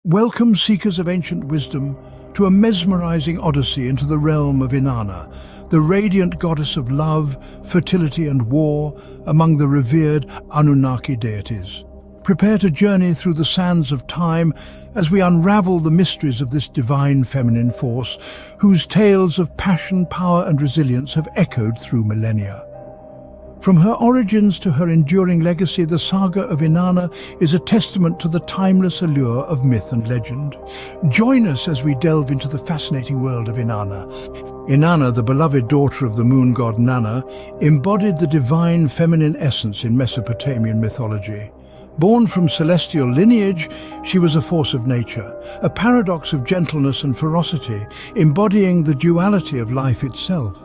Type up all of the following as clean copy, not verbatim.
Welcome, seekers of ancient wisdom, to a mesmerizing odyssey into the realm of Inanna, the radiant goddess of love, fertility and war among the revered Anunnaki deities. Prepare to journey through the sands of time as we unravel the mysteries of this divine feminine force, whose tales of passion, power and resilience have echoed through millennia. From her origins to her enduring legacy, the saga of Inanna is a testament to the timeless allure of myth and legend. Join us as we delve into the fascinating world of Inanna. Inanna, the beloved daughter of the moon god Nanna, embodied the divine feminine essence in Mesopotamian mythology. Born from celestial lineage, she was a force of nature, a paradox of gentleness and ferocity, embodying the duality of life itself.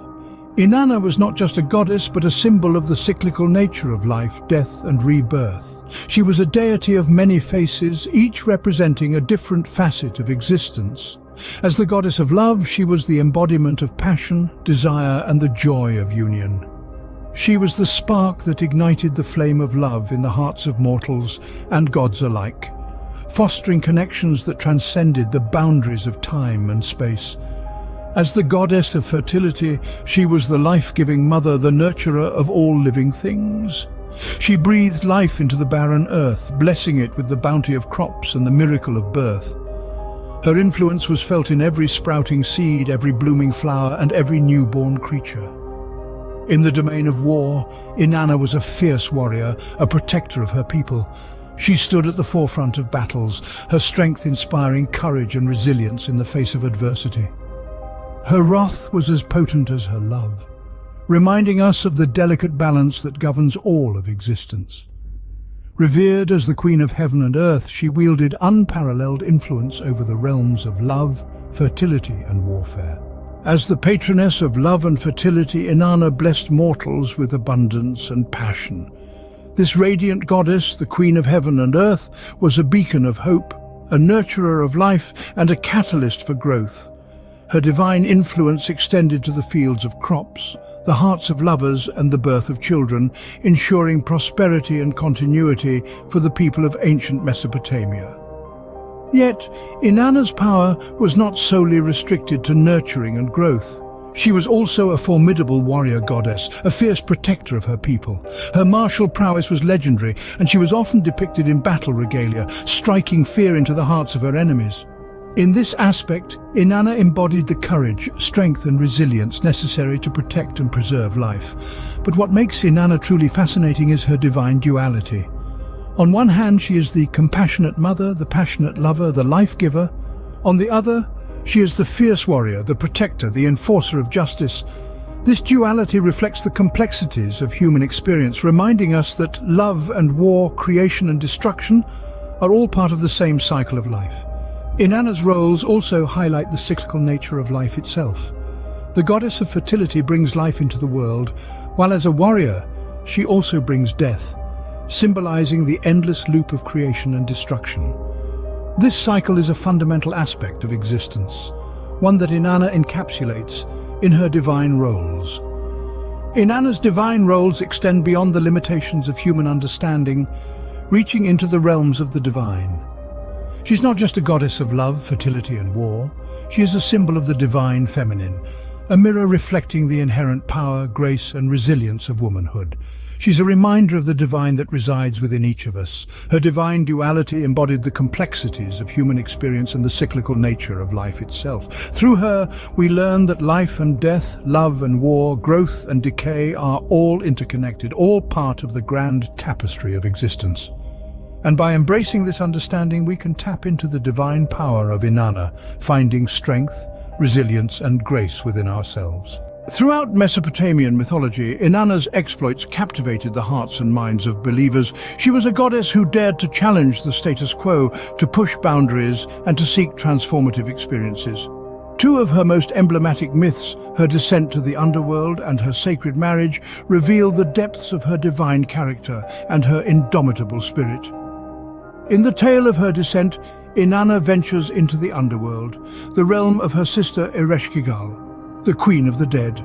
Inanna was not just a goddess, but a symbol of the cyclical nature of life, death and rebirth. She was a deity of many faces, each representing a different facet of existence. As the goddess of love, she was the embodiment of passion, desire and the joy of union. She was the spark that ignited the flame of love in the hearts of mortals and gods alike, fostering connections that transcended the boundaries of time and space. As the goddess of fertility, she was the life-giving mother, the nurturer of all living things. She breathed life into the barren earth, blessing it with the bounty of crops and the miracle of birth. Her influence was felt in every sprouting seed, every blooming flower, and every newborn creature. In the domain of war, Inanna was a fierce warrior, a protector of her people. She stood at the forefront of battles, her strength inspiring courage and resilience in the face of adversity. Her wrath was as potent as her love, reminding us of the delicate balance that governs all of existence. Revered as the Queen of Heaven and Earth, she wielded unparalleled influence over the realms of love, fertility and warfare. As the patroness of love and fertility, Inanna blessed mortals with abundance and passion. This radiant goddess, the Queen of Heaven and Earth, was a beacon of hope, a nurturer of life and a catalyst for growth. Her divine influence extended to the fields of crops, the hearts of lovers and the birth of children, ensuring prosperity and continuity for the people of ancient Mesopotamia. Yet, Inanna's power was not solely restricted to nurturing and growth. She was also a formidable warrior goddess, a fierce protector of her people. Her martial prowess was legendary, and she was often depicted in battle regalia, striking fear into the hearts of her enemies. In this aspect, Inanna embodied the courage, strength and resilience necessary to protect and preserve life. But what makes Inanna truly fascinating is her divine duality. On one hand, she is the compassionate mother, the passionate lover, the life-giver. On the other, she is the fierce warrior, the protector, the enforcer of justice. This duality reflects the complexities of human experience, reminding us that love and war, creation and destruction are all part of the same cycle of life. Inanna's roles also highlight the cyclical nature of life itself. The goddess of fertility brings life into the world, while as a warrior, she also brings death, symbolizing the endless loop of creation and destruction. This cycle is a fundamental aspect of existence, one that Inanna encapsulates in her divine roles. Inanna's divine roles extend beyond the limitations of human understanding, reaching into the realms of the divine. She's not just a goddess of love, fertility and war. She is a symbol of the divine feminine, a mirror reflecting the inherent power, grace and resilience of womanhood. She's a reminder of the divine that resides within each of us. Her divine duality embodied the complexities of human experience and the cyclical nature of life itself. Through her, we learn that life and death, love and war, growth and decay are all interconnected, all part of the grand tapestry of existence. And by embracing this understanding, we can tap into the divine power of Inanna, finding strength, resilience and grace within ourselves. Throughout Mesopotamian mythology, Inanna's exploits captivated the hearts and minds of believers. She was a goddess who dared to challenge the status quo, to push boundaries and to seek transformative experiences. Two of her most emblematic myths, her descent to the underworld and her sacred marriage, reveal the depths of her divine character and her indomitable spirit. In the tale of her descent, Inanna ventures into the underworld, the realm of her sister Ereshkigal, the queen of the dead.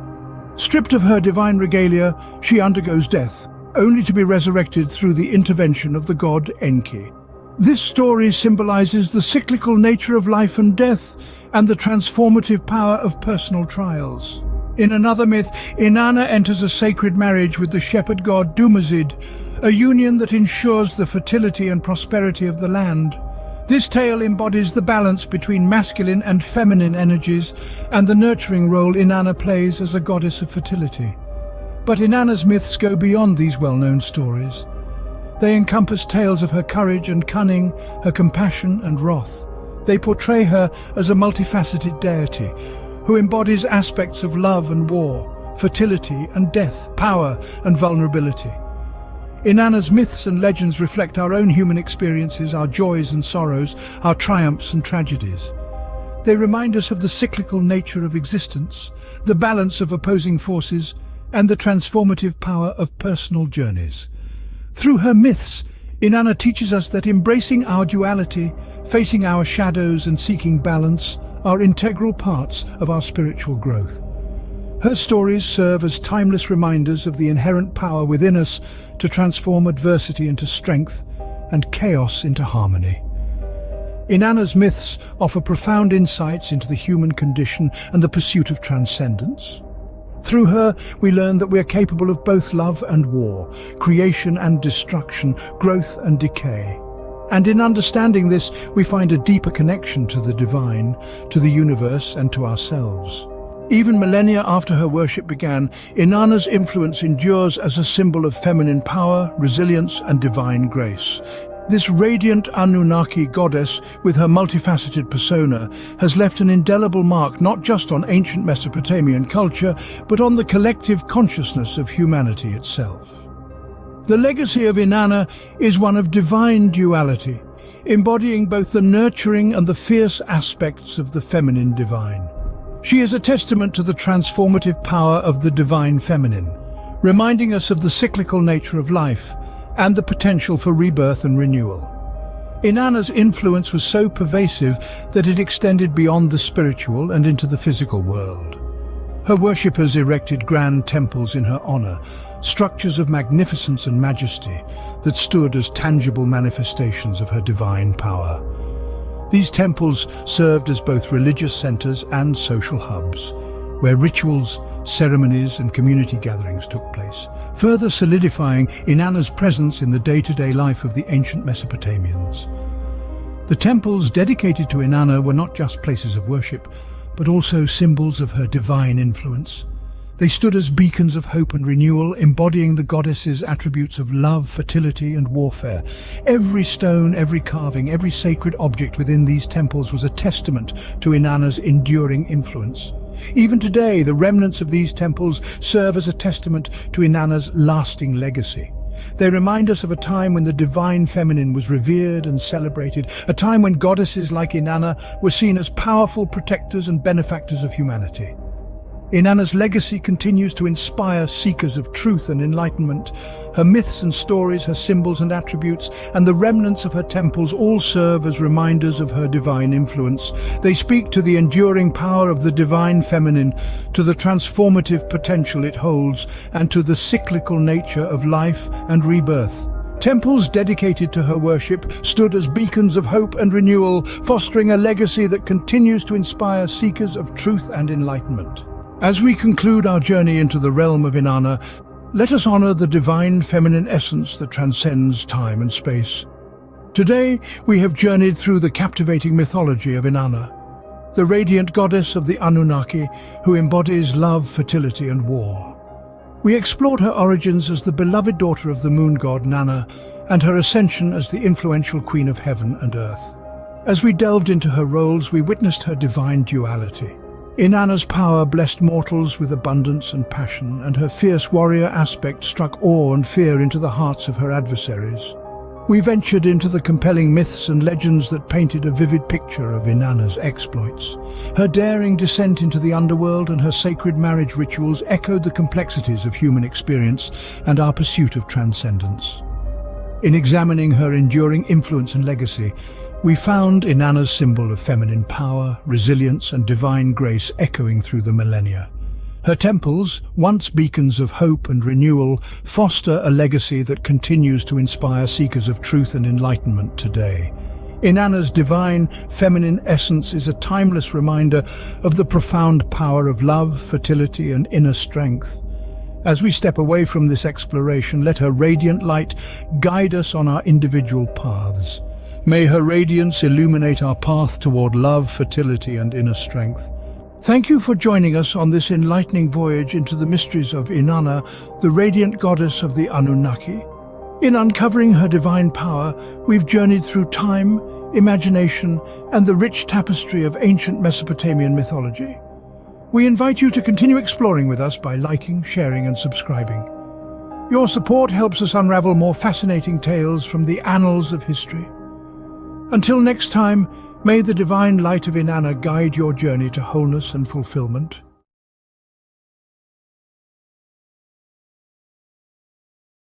Stripped of her divine regalia, she undergoes death, only to be resurrected through the intervention of the god Enki. This story symbolizes the cyclical nature of life and death and the transformative power of personal trials. In another myth, Inanna enters a sacred marriage with the shepherd god Dumazid, a union that ensures the fertility and prosperity of the land. This tale embodies the balance between masculine and feminine energies and the nurturing role Inanna plays as a goddess of fertility. But Inanna's myths go beyond these well-known stories. They encompass tales of her courage and cunning, her compassion and wrath. They portray her as a multifaceted deity who embodies aspects of love and war, fertility and death, power and vulnerability. Inanna's myths and legends reflect our own human experiences, our joys and sorrows, our triumphs and tragedies. They remind us of the cyclical nature of existence, the balance of opposing forces, and the transformative power of personal journeys. Through her myths, Inanna teaches us that embracing our duality, facing our shadows and seeking balance are integral parts of our spiritual growth. Her stories serve as timeless reminders of the inherent power within us to transform adversity into strength and chaos into harmony. Inanna's myths offer profound insights into the human condition and the pursuit of transcendence. Through her, we learn that we are capable of both love and war, creation and destruction, growth and decay. And in understanding this, we find a deeper connection to the divine, to the universe and to ourselves. Even millennia after her worship began, Inanna's influence endures as a symbol of feminine power, resilience and divine grace. This radiant Anunnaki goddess, with her multifaceted persona, has left an indelible mark not just on ancient Mesopotamian culture, but on the collective consciousness of humanity itself. The legacy of Inanna is one of divine duality, embodying both the nurturing and the fierce aspects of the feminine divine. She is a testament to the transformative power of the divine feminine, reminding us of the cyclical nature of life and the potential for rebirth and renewal. Inanna's influence was so pervasive that it extended beyond the spiritual and into the physical world. Her worshippers erected grand temples in her honor, structures of magnificence and majesty that stood as tangible manifestations of her divine power. These temples served as both religious centers and social hubs, where rituals, ceremonies and community gatherings took place, further solidifying Inanna's presence in the day-to-day life of the ancient Mesopotamians. The temples dedicated to Inanna were not just places of worship, but also symbols of her divine influence. They stood as beacons of hope and renewal, embodying the goddess's attributes of love, fertility and warfare. Every stone, every carving, every sacred object within these temples was a testament to Inanna's enduring influence. Even today, the remnants of these temples serve as a testament to Inanna's lasting legacy. They remind us of a time when the divine feminine was revered and celebrated, a time when goddesses like Inanna were seen as powerful protectors and benefactors of humanity. Inanna's legacy continues to inspire seekers of truth and enlightenment. Her myths and stories, her symbols and attributes, and the remnants of her temples all serve as reminders of her divine influence. They speak to the enduring power of the divine feminine, to the transformative potential it holds, and to the cyclical nature of life and rebirth. Temples dedicated to her worship stood as beacons of hope and renewal, fostering a legacy that continues to inspire seekers of truth and enlightenment. As we conclude our journey into the realm of Inanna, let us honor the divine feminine essence that transcends time and space. Today, we have journeyed through the captivating mythology of Inanna, the radiant goddess of the Anunnaki who embodies love, fertility and war. We explored her origins as the beloved daughter of the moon god Nanna and her ascension as the influential queen of heaven and earth. As we delved into her roles, we witnessed her divine duality. Inanna's power blessed mortals with abundance and passion, and her fierce warrior aspect struck awe and fear into the hearts of her adversaries. We ventured into the compelling myths and legends that painted a vivid picture of Inanna's exploits. Her daring descent into the underworld and her sacred marriage rituals echoed the complexities of human experience and our pursuit of transcendence. In examining her enduring influence and legacy, we found Inanna's symbol of feminine power, resilience and divine grace echoing through the millennia. Her temples, once beacons of hope and renewal, foster a legacy that continues to inspire seekers of truth and enlightenment today. Inanna's divine, feminine essence is a timeless reminder of the profound power of love, fertility, and inner strength. As we step away from this exploration, let her radiant light guide us on our individual paths. May her radiance illuminate our path toward love, fertility, and inner strength. Thank you for joining us on this enlightening voyage into the mysteries of Inanna, the radiant goddess of the Anunnaki. In uncovering her divine power, we've journeyed through time, imagination, and the rich tapestry of ancient Mesopotamian mythology. We invite you to continue exploring with us by liking, sharing, and subscribing. Your support helps us unravel more fascinating tales from the annals of history. Until next time, may the divine light of Inanna guide your journey to wholeness and fulfillment.